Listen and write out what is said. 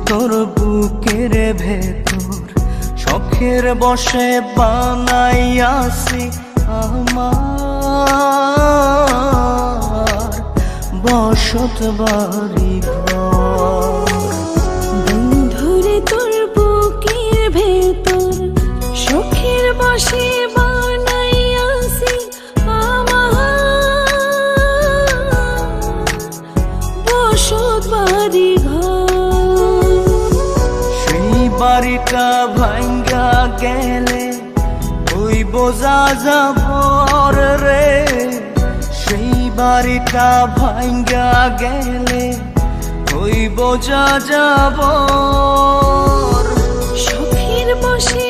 তোর বুকের ভেতর শখের বসে বানাইয়াছি আমার বসত বাড়ি ঘর। বন্ধুরে তোর বুকের ভেতর শখের বসে বানাইয়াছি আমার বসত বাড়ি ঘর। সেই বাড়িটা ভাঙ্গা গেলে ওই বোঝা যাবর রে, সেই বাড়িটা ভাঙ্গা গেলে ওই বোঝা যাবর। শখের বসে